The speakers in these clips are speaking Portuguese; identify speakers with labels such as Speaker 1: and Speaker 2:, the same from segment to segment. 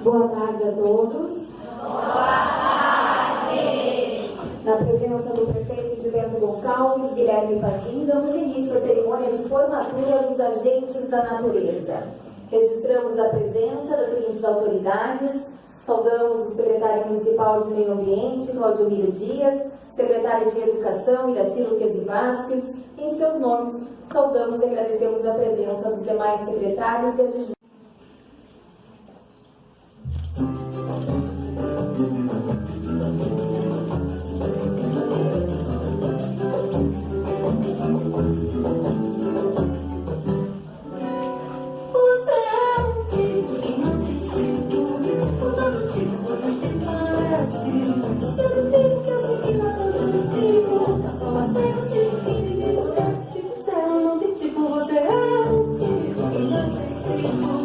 Speaker 1: Boa tarde a todos.
Speaker 2: Boa tarde.
Speaker 1: Na presença do prefeito de Bento Gonçalves, Guilherme Pazin, damos início à cerimônia de formatura dos agentes da natureza. Registramos a presença das seguintes autoridades. Saudamos o secretário municipal de Meio Ambiente, Claudio Miro Dias, secretária de Educação, Iraci Luquezzi Vasques. Em seus nomes, saudamos e agradecemos a presença dos demais secretários e adjuntores.
Speaker 3: Você é um tipo, você é um tipo.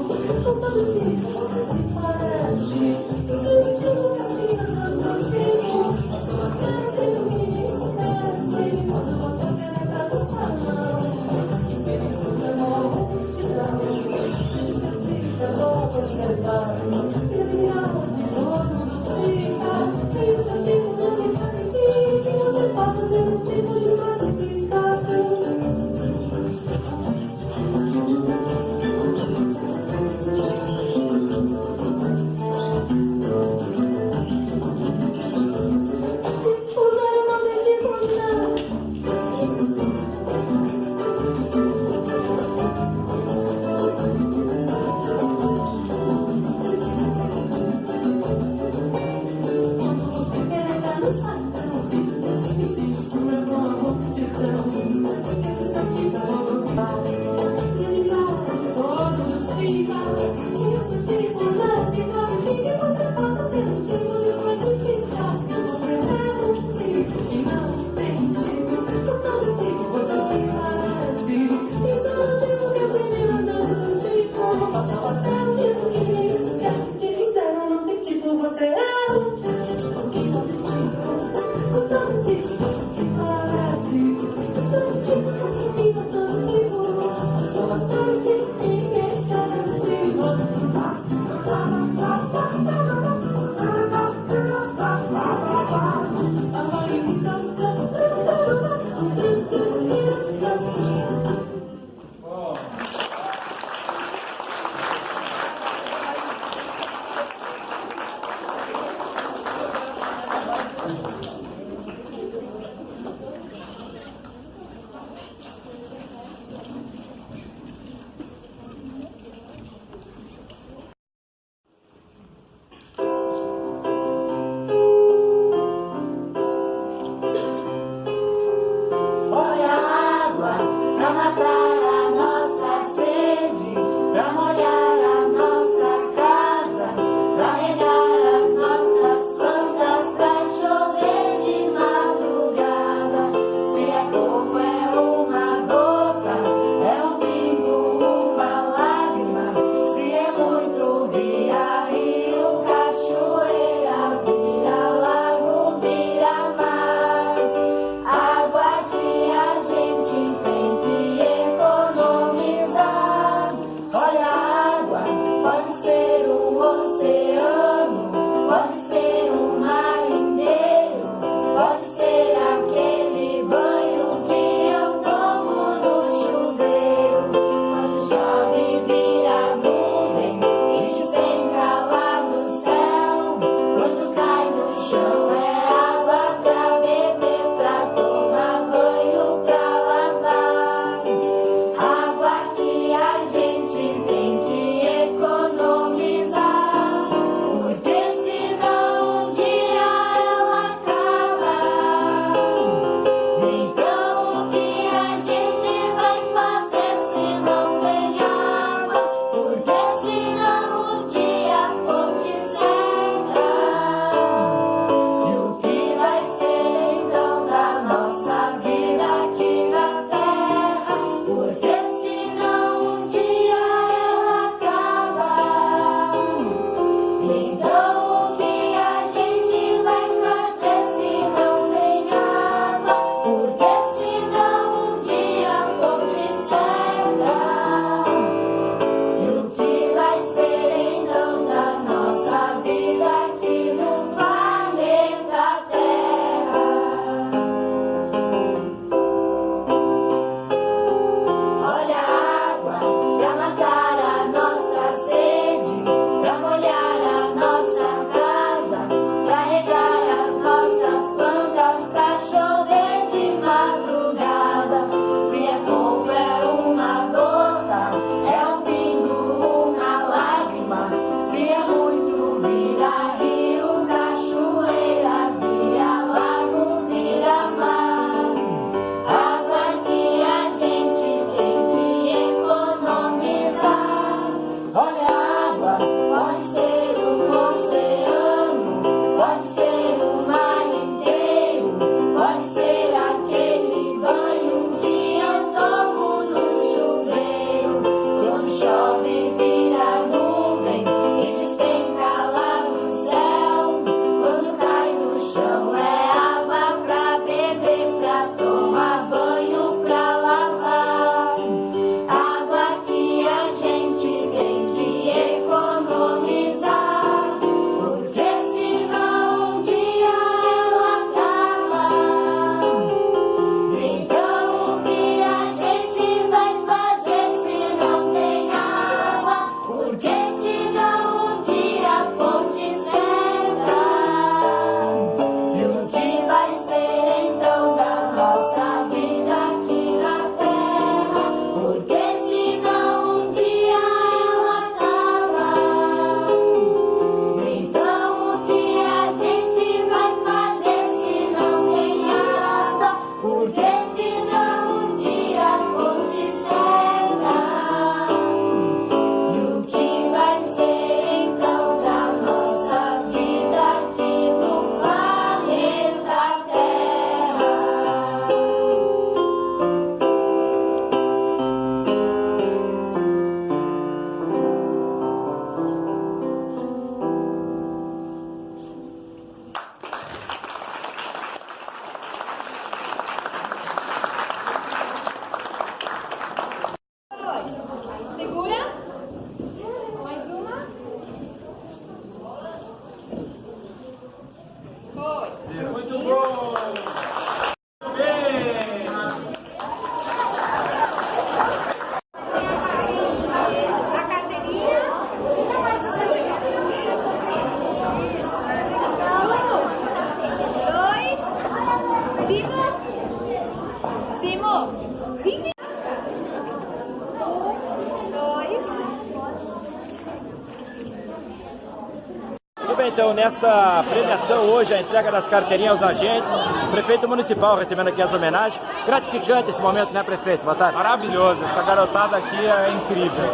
Speaker 3: bem, então, nesta premiação hoje, a entrega das carteirinhas aos agentes, o prefeito municipal recebendo aqui as homenagens. Gratificante esse momento, né, prefeito? Boa tarde.
Speaker 4: Maravilhoso, essa garotada aqui é incrível.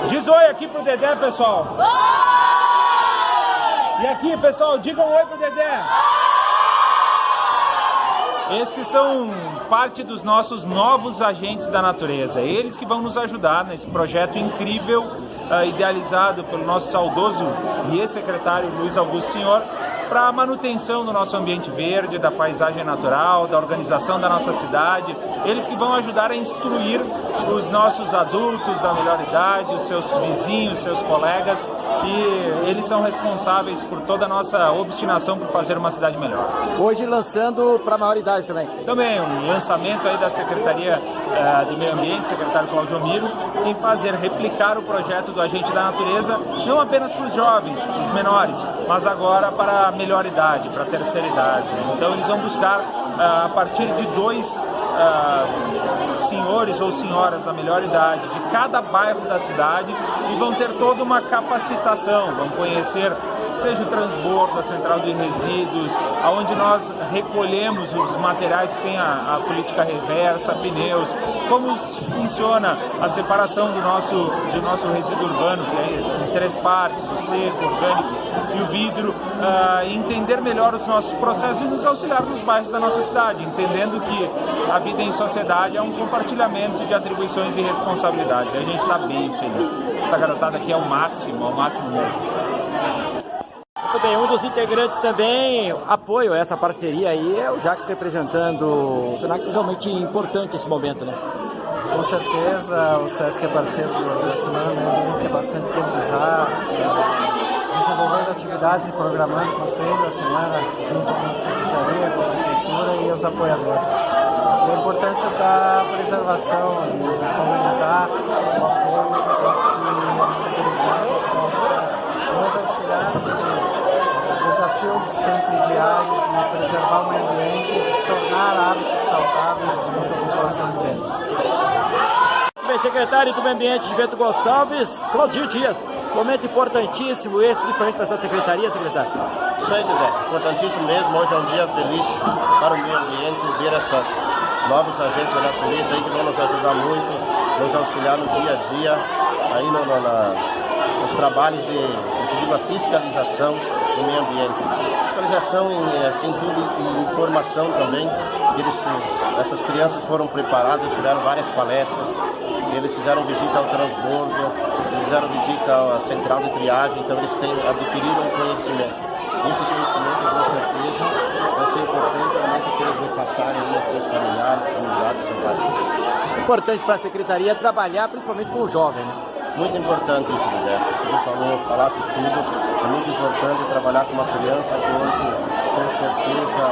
Speaker 4: Diz oi aqui pro Dedé, pessoal. Oi! E aqui, pessoal, digam oi pro Dedé. Estes são parte dos nossos novos agentes da natureza, eles que vão nos ajudar nesse projeto incrível, idealizado pelo nosso saudoso e ex-secretário Luiz Augusto Senhor, para a manutenção do nosso ambiente verde, da paisagem natural, da organização da nossa cidade. Eles que vão ajudar a instruir os nossos adultos da melhor idade, os seus vizinhos, seus colegas, e eles são responsáveis por toda a nossa obstinação por fazer uma cidade melhor.
Speaker 3: Hoje lançando para a maioridade também.
Speaker 4: Também um lançamento aí da Secretaria do Meio Ambiente, secretário Cláudio Miro, em fazer replicar o projeto do Agente da Natureza, não apenas para os jovens, para os menores, mas agora para a melhor idade, para a terceira idade. Então eles vão buscar, a partir de 2 senhores ou senhoras da melhor idade de cada bairro da cidade, e vão ter toda uma capacitação, vão conhecer seja o transbordo, a central de resíduos, onde nós recolhemos os materiais que tem a política reversa, pneus, como funciona a separação do nosso resíduo urbano, que é em 3 partes, o seco, o orgânico e o vidro, entender melhor os nossos processos e nos auxiliar nos bairros da nossa cidade, entendendo que a vida em sociedade é um compartilhamento de atribuições e responsabilidades. E a gente está bem feliz. Essa garotada aqui é o máximo mesmo.
Speaker 3: Muito bem, um dos integrantes também, apoio a essa parceria aí, é o Jacques representando o Senac, realmente importante esse momento, né?
Speaker 5: Com certeza, o SESC é parceiro do Semana Meio Ambiente há bastante tempo já, desenvolvendo atividades e programando, construindo a semana junto com a Secretaria, com a Prefeitura e os apoiadores. E a importância da preservação e fomentar o apoio para que a segurança possa nos auxiliar nesse desafio sempre diário de preservar o meio ambiente e tornar hábitos saudáveis junto à população de
Speaker 3: Bem, secretário do Meio Ambiente de Bento Gonçalves, Claudio Dias. Momento importantíssimo esse, principalmente para essa secretaria, secretário.
Speaker 6: Isso aí, Dedé, importantíssimo mesmo. Hoje é um dia feliz para o meio ambiente, ver essas novos agentes da natureza aí que vão nos ajudar muito, nos auxiliar no dia a dia, aí nos trabalhos de fiscalização do meio ambiente. Fiscalização assim, tudo e informação também. Essas crianças foram preparadas, tiveram várias palestras, eles fizeram visita ao transbordo, fizeram visita à central de triagem, então eles adquiriram conhecimento. Esse conhecimento, com certeza, vai ser importante também que eles repassarem aos seus familiares, comunidades, selvagem.
Speaker 3: Importante para a secretaria trabalhar principalmente com o jovem, né?
Speaker 6: Muito importante isso, Guilherme. Você falasse tudo, é muito importante trabalhar com uma criança que hoje, com certeza,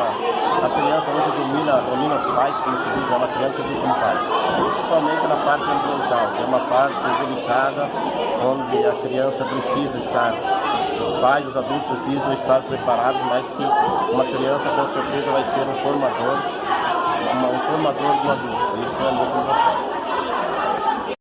Speaker 6: a criança hoje domina os pais, como se diz, é uma criança com pai. Principalmente na parte ambiental, que é uma parte delicada, onde a criança precisa estar, os pais, os adultos precisam estar preparados, mas que uma criança com certeza vai ser um formador do adulto. Isso é muito importante.